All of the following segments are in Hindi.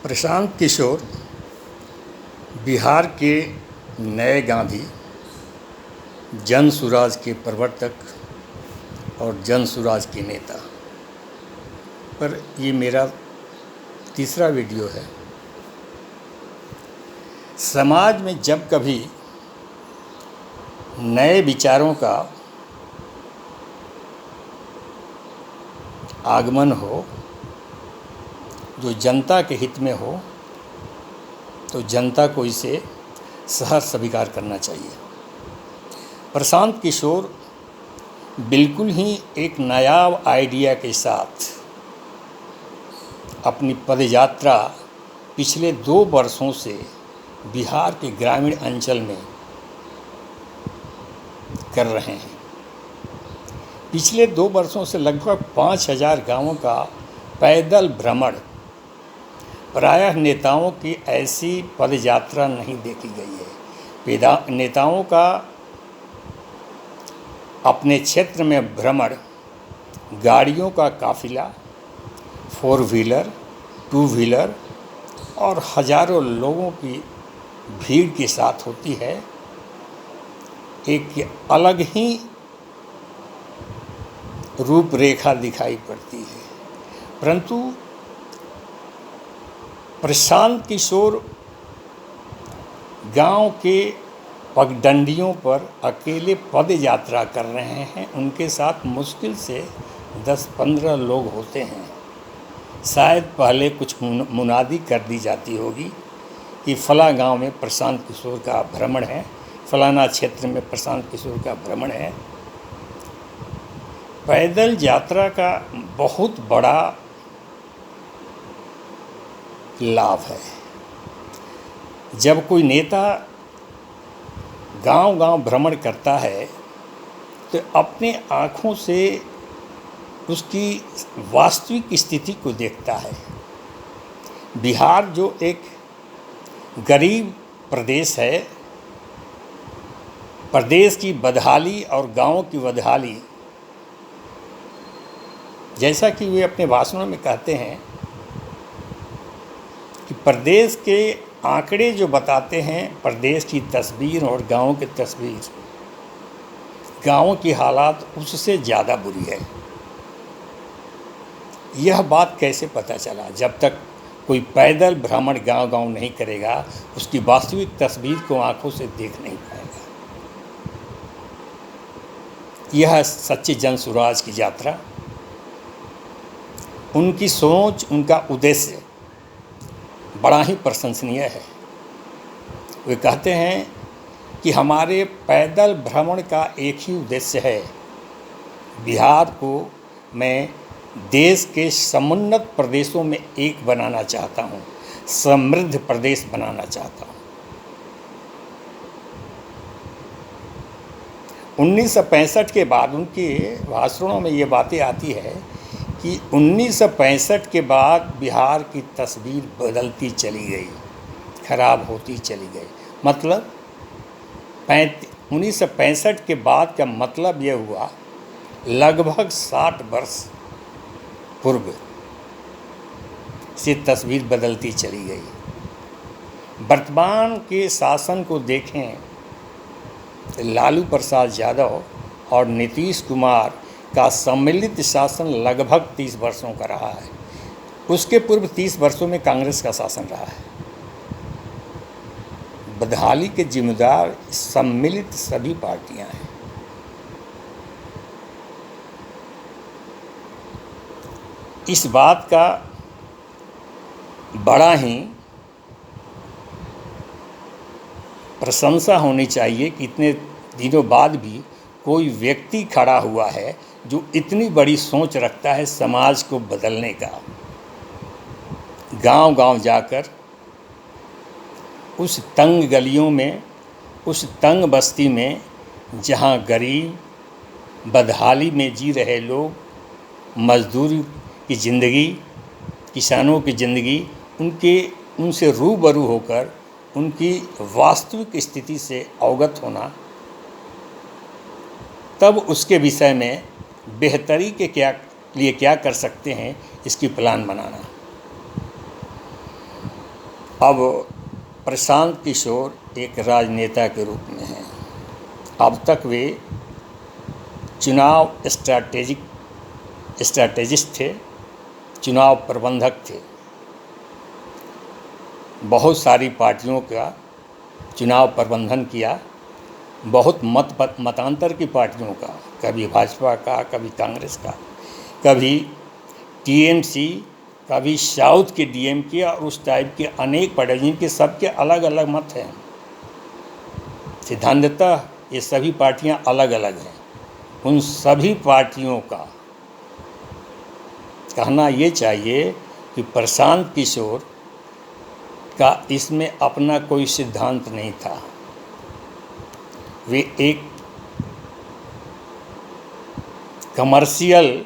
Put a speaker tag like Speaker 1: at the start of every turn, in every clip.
Speaker 1: प्रशांत किशोर बिहार के नए गांधी, जन सुराज के प्रवर्तक और जन सुराज के नेता पर ये मेरा तीसरा वीडियो है। समाज में जब कभी नए विचारों का आगमन हो जो जनता के हित में हो तो जनता को इसे सहर्ष स्वीकार करना चाहिए। प्रशांत किशोर बिल्कुल ही एक नायाब आइडिया के साथ अपनी पदयात्रा पिछले 2 वर्षों से बिहार के ग्रामीण अंचल में कर रहे हैं। पिछले 2 वर्षों से लगभग 5000 गांवों का पैदल भ्रमण, प्रायः नेताओं की ऐसी पदयात्रा नहीं देखी गई है। नेताओं का अपने क्षेत्र में भ्रमण गाड़ियों का काफिला, 4 व्हीलर, 2 व्हीलर और हजारों लोगों की भीड़ के साथ होती है। एक अलग ही रूपरेखा दिखाई पड़ती है। परंतु प्रशांत किशोर गांव के पगडंडियों पर अकेले पद यात्रा कर रहे हैं। उनके साथ मुश्किल से 10-15 लोग होते हैं। शायद पहले कुछ मुनादी कर दी जाती होगी कि फला गांव में प्रशांत किशोर का भ्रमण है, फलाना क्षेत्र में प्रशांत किशोर का भ्रमण है। पैदल यात्रा का बहुत बड़ा लाभ है। जब कोई नेता गांव-गांव भ्रमण करता है तो अपने आँखों से उसकी वास्तविक स्थिति को देखता है। बिहार जो एक गरीब प्रदेश है, प्रदेश की बदहाली और गांवों की बदहाली, जैसा कि वे अपने भाषणों में कहते हैं कि प्रदेश के आंकड़े जो बताते हैं प्रदेश की तस्वीर और गांवों की तस्वीर, गांवों की हालात उससे ज़्यादा बुरी है। यह बात कैसे पता चला? जब तक कोई पैदल भ्रमण गांव-गांव नहीं करेगा, उसकी वास्तविक तस्वीर को आंखों से देख नहीं पाएगा। यह सच्चे जन सुराज की यात्रा, उनकी सोच, उनका उद्देश्य बड़ा ही प्रशंसनीय है। वे कहते हैं कि हमारे पैदल भ्रमण का एक ही उद्देश्य है, बिहार को मैं देश के समुन्नत प्रदेशों में एक बनाना चाहता हूँ, समृद्ध प्रदेश बनाना चाहता हूँ। 1965 के बाद उनके भाषणों में ये बातें आती है कि 1965 के बाद बिहार की तस्वीर बदलती चली गई, खराब होती चली गई। मतलब 1965 के बाद का मतलब यह हुआ लगभग 60 वर्ष पूर्व से तस्वीर बदलती चली गई। वर्तमान के शासन को देखें, लालू प्रसाद यादव और नीतीश कुमार का सम्मिलित शासन लगभग 30 वर्षों का रहा है। उसके पूर्व 30 वर्षों में कांग्रेस का शासन रहा है। बदहाली के जिम्मेदार सम्मिलित सभी पार्टियां हैं। इस बात का बड़ा ही प्रशंसा होनी चाहिए कि इतने दिनों बाद भी कोई व्यक्ति खड़ा हुआ है जो इतनी बड़ी सोच रखता है समाज को बदलने का। गांव-गांव जाकर उस तंग गलियों में, उस तंग बस्ती में जहां गरीब, बदहाली में जी रहे लोग, मजदूर की ज़िंदगी, किसानों की ज़िंदगी, उनसे रूबरू होकर उनकी वास्तविक स्थिति से अवगत होना, तब उसके विषय में बेहतरी के लिए क्या कर सकते हैं इसकी प्लान बनाना। अब प्रशांत किशोर एक राजनेता के रूप में हैं। अब तक वे चुनाव स्ट्रैटेजिस्ट थे, चुनाव प्रबंधक थे। बहुत सारी पार्टियों का चुनाव प्रबंधन किया, बहुत मतांतर की पार्टियों का, कभी भाजपा का, कभी कांग्रेस का, कभी टीएमसी, कभी साउथ के डीएमके और उस टाइप के अनेक पार्टियां जिनके सबके अलग अलग मत हैं। सिद्धांततः ये सभी पार्टियां अलग अलग हैं। उन सभी पार्टियों का कहना ये चाहिए कि प्रशांत किशोर का इसमें अपना कोई सिद्धांत नहीं था। वे एक कमर्शियल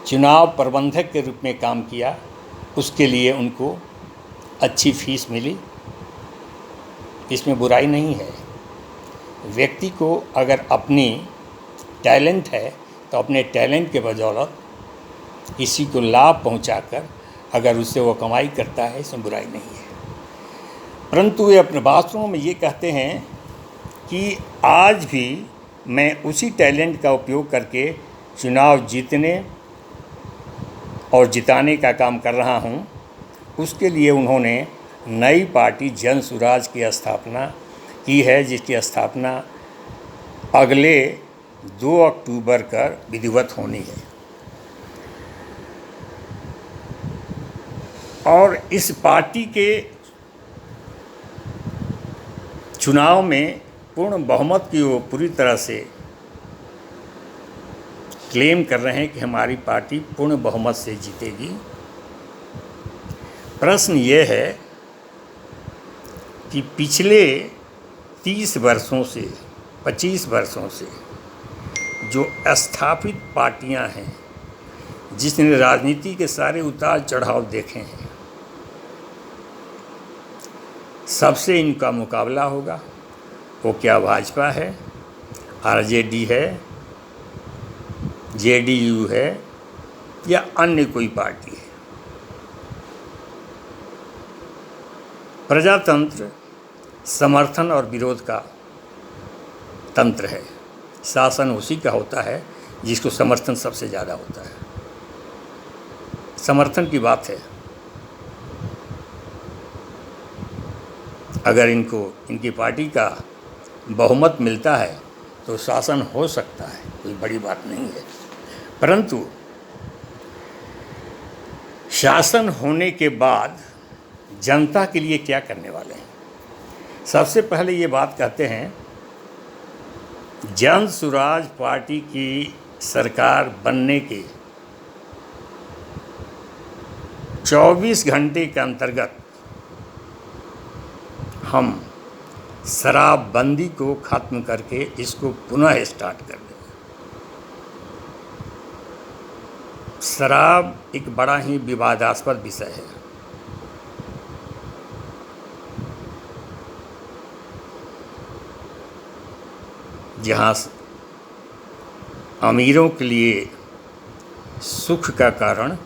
Speaker 1: चुनाव प्रबंधक के रूप में काम किया, उसके लिए उनको अच्छी फीस मिली, इसमें बुराई नहीं है। व्यक्ति को अगर अपनी टैलेंट है तो अपने टैलेंट के बदौलत किसी को लाभ पहुंचाकर अगर उससे वो कमाई करता है, इसमें बुराई नहीं है। परंतु वे अपने भाषणों में ये कहते हैं कि आज भी मैं उसी टैलेंट का उपयोग करके चुनाव जीतने और जिताने का काम कर रहा हूँ। उसके लिए उन्होंने नई पार्टी जन सुराज की स्थापना की है, जिसकी स्थापना अगले 2 अक्टूबर को विधिवत होनी है। और इस पार्टी के चुनाव में पूर्ण बहुमत की वो पूरी तरह से क्लेम कर रहे हैं कि हमारी पार्टी पूर्ण बहुमत से जीतेगी। प्रश्न ये है कि पिछले 30 वर्षों से 25 वर्षों से जो स्थापित पार्टियां हैं, जिसने राजनीति के सारे उतार चढ़ाव देखे हैं, सबसे इनका मुकाबला होगा। वो क्या भाजपा है, आरजेडी है, जेडीयू है या अन्य कोई पार्टी है। प्रजातंत्र समर्थन और विरोध का तंत्र है। शासन उसी का होता है जिसको समर्थन सबसे ज़्यादा होता है। समर्थन की बात है। अगर इनकी पार्टी का बहुमत मिलता है तो शासन हो सकता है, कोई बड़ी बात नहीं है। परंतु शासन होने के बाद जनता के लिए क्या करने वाले हैं? सबसे पहले ये बात कहते हैं, जन सुराज पार्टी की सरकार बनने के 24 घंटे के अंतर्गत हम शराबबंदी को ख़त्म करके इसको पुनः स्टार्ट कर दें। शराब एक बड़ा ही विवादास्पद विषय है। जहाँ अमीरों के लिए सुख का कारण,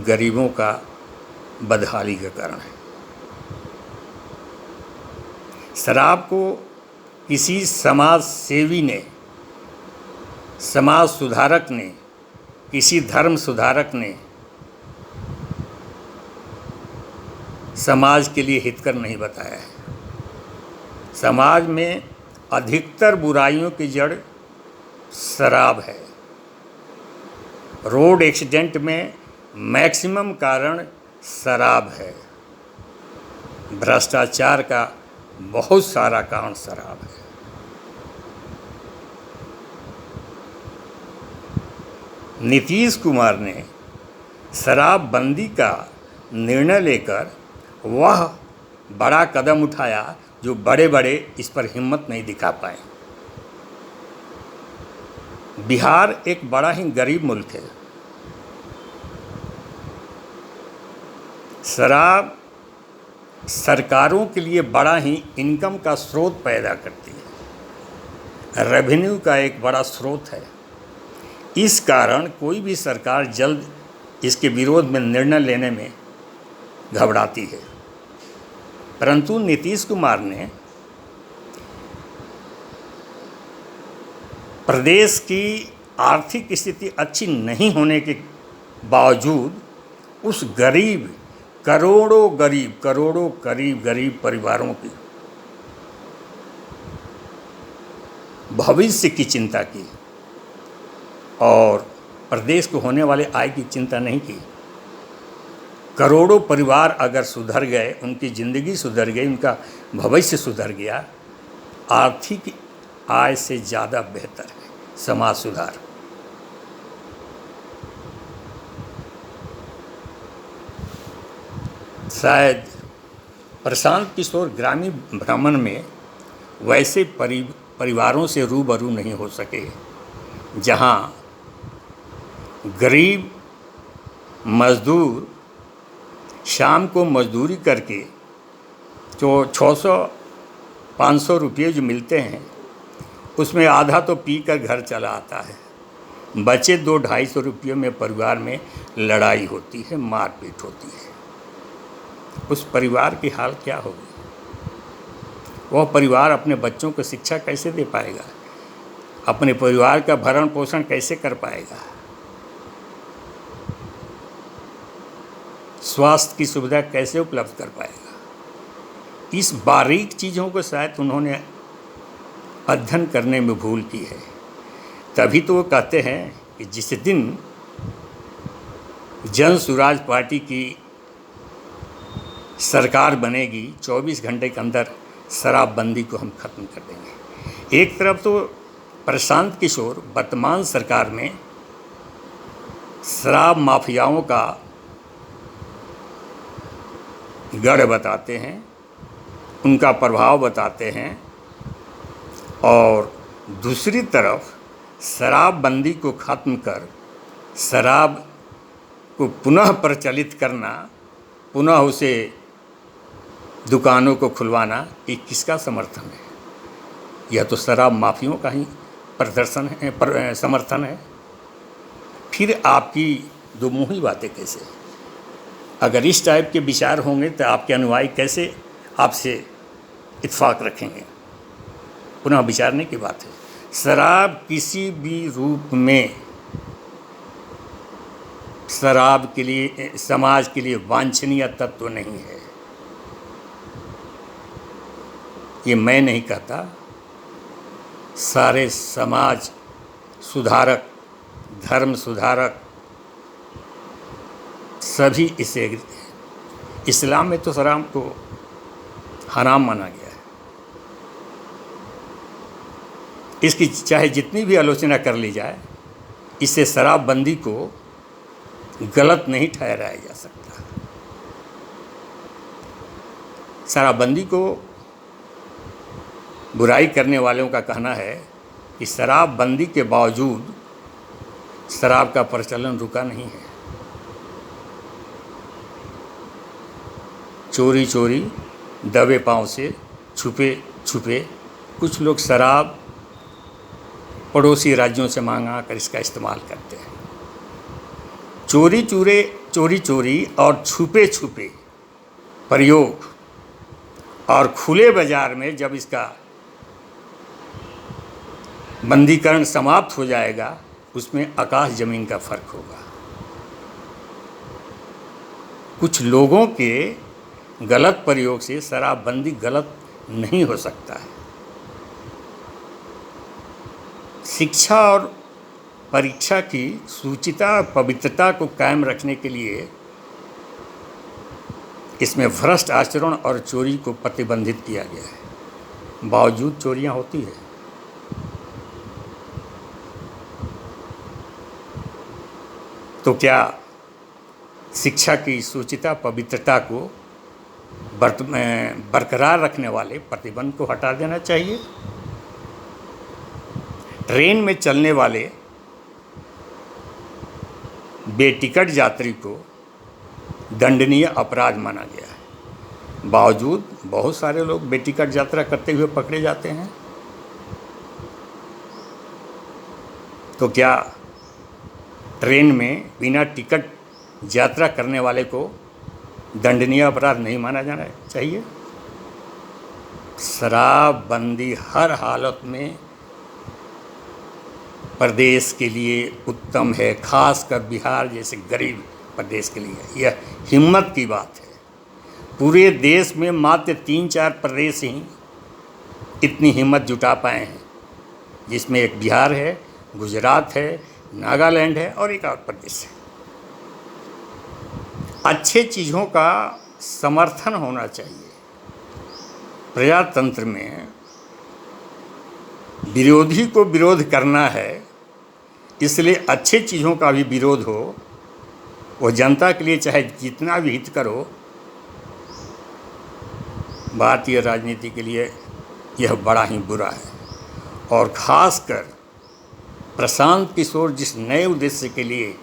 Speaker 1: गरीबों का बदहाली का कारण है। शराब को किसी समाज सेवी ने, समाज सुधारक ने, किसी धर्म सुधारक ने समाज के लिए हितकर नहीं बताया है। समाज में अधिकतर बुराइयों की जड़ शराब है। रोड एक्सीडेंट में मैक्सिमम कारण शराब है। भ्रष्टाचार का बहुत सारा कारण शराब है। नीतीश कुमार ने शराबबंदी का निर्णय लेकर वह बड़ा कदम उठाया जो बड़े बड़े इस पर हिम्मत नहीं दिखा पाए। बिहार एक बड़ा ही गरीब मुल्क है। शराब सरकारों के लिए बड़ा ही इनकम का स्रोत पैदा करती है, रेवेन्यू का एक बड़ा स्रोत है। इस कारण कोई भी सरकार जल्द इसके विरोध में निर्णय लेने में घबराती है। परंतु नीतीश कुमार ने प्रदेश की आर्थिक स्थिति अच्छी नहीं होने के बावजूद उस करोड़ों गरीब परिवारों की भविष्य की चिंता की और प्रदेश को होने वाले आय की चिंता नहीं की। करोड़ों परिवार अगर सुधर गए, उनकी ज़िंदगी सुधर गई, उनका भविष्य सुधर गया, आर्थिक आय से ज़्यादा बेहतर है समाज सुधार। शायद प्रशांत किशोर ग्रामीण भ्रमण में वैसे परिवारों से रूबरू नहीं हो सके जहां गरीब मजदूर शाम को मजदूरी करके जो 600-500 रुपये जो मिलते हैं उसमें आधा तो पी कर घर चला आता है, बचे 200-250 रुपये में परिवार में लड़ाई होती है, मारपीट होती है। उस परिवार की हाल क्या होगी? वह परिवार अपने बच्चों को शिक्षा कैसे दे पाएगा? अपने परिवार का भरण पोषण कैसे कर पाएगा? स्वास्थ्य की सुविधा कैसे उपलब्ध कर पाएगा? इस बारीक चीज़ों को शायद उन्होंने अध्ययन करने में भूल की है। तभी तो वो कहते हैं कि जिस दिन जन सुराज पार्टी की सरकार बनेगी 24 घंटे के अंदर शराबबंदी को हम ख़त्म कर देंगे। एक तरफ तो प्रशांत किशोर वर्तमान सरकार में शराब माफियाओं का गढ़ बताते हैं, उनका प्रभाव बताते हैं, और दूसरी तरफ शराबबंदी को ख़त्म कर शराब को पुनः प्रचलित करना, पुनः उसे दुकानों को खुलवाना, ये किसका समर्थन है? यह तो शराब माफियों का ही समर्थन है। फिर आपकी दो मुँही बातें कैसे? अगर इस टाइप के विचार होंगे तो आपके अनुयायी कैसे आपसे इत्फाक रखेंगे? पुनः विचारने की बात है। शराब किसी भी रूप में शराब के लिए, समाज के लिए वांछनीय तत्व नहीं है। ये मैं नहीं कहता, सारे समाज सुधारक, धर्म सुधारक सभी इसे एग्री हैं। इस्लाम में तो शराब को हराम माना गया है। इसकी चाहे जितनी भी आलोचना कर ली जाए, इससे शराबबंदी को गलत नहीं ठहराया जा सकता। शराबबंदी को बुराई करने वालों का कहना है कि शराबबंदी के बावजूद शराब का प्रचलन रुका नहीं है। चोरी चोरी दबे पांव से छुपे छुपे कुछ लोग शराब पड़ोसी राज्यों से मांगा कर इसका इस्तेमाल करते हैं। चोरी चोरी और छुपे छुपे प्रयोग और खुले बाजार में जब इसका बंदीकरण समाप्त हो जाएगा, उसमें आकाश ज़मीन का फ़र्क होगा। कुछ लोगों के गलत प्रयोग से शराबबंदी गलत नहीं हो सकता है। शिक्षा और परीक्षा की शुचिता और पवित्रता को कायम रखने के लिए इसमें भ्रष्ट आचरण और चोरी को प्रतिबंधित किया गया है। बावजूद चोरियां होती है। तो क्या शिक्षा की शुचिता पवित्रता को बरकरार रखने वाले प्रतिबंध को हटा देना चाहिए? ट्रेन में चलने वाले बेटिकट यात्री को दंडनीय अपराध माना गया है। बावजूद बहुत सारे लोग बेटिकट यात्रा करते हुए पकड़े जाते हैं। तो क्या ट्रेन में बिना टिकट यात्रा करने वाले को दंडनीय अपराध नहीं माना जाना चाहिए। शराबबंदी हर हालत में प्रदेश के लिए उत्तम है, खासकर बिहार जैसे गरीब प्रदेश के लिए। यह हिम्मत की बात है। पूरे देश में मात्र 3-4 प्रदेश ही इतनी हिम्मत जुटा पाए हैं, जिसमें एक बिहार है, गुजरात है, नागालैंड है और एक और प्रदेश है। अच्छे चीज़ों का समर्थन होना चाहिए। प्रजातंत्र में विरोधी को विरोध करना है, इसलिए अच्छे चीज़ों का भी विरोध हो। वो जनता के लिए चाहे जितना भी हित करो, भारतीय राजनीति के लिए यह बड़ा ही बुरा है। और ख़ासकर प्रशांत किशोर जिस नए उद्देश्य के लिए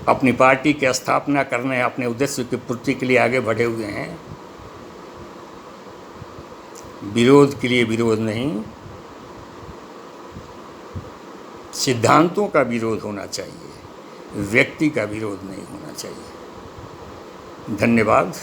Speaker 1: अपनी पार्टी की स्थापना करने, अपने उद्देश्य की पूर्ति के लिए आगे बढ़े हुए हैं, विरोध के लिए विरोध नहीं, सिद्धांतों का विरोध होना चाहिए, व्यक्ति का विरोध नहीं होना चाहिए। धन्यवाद।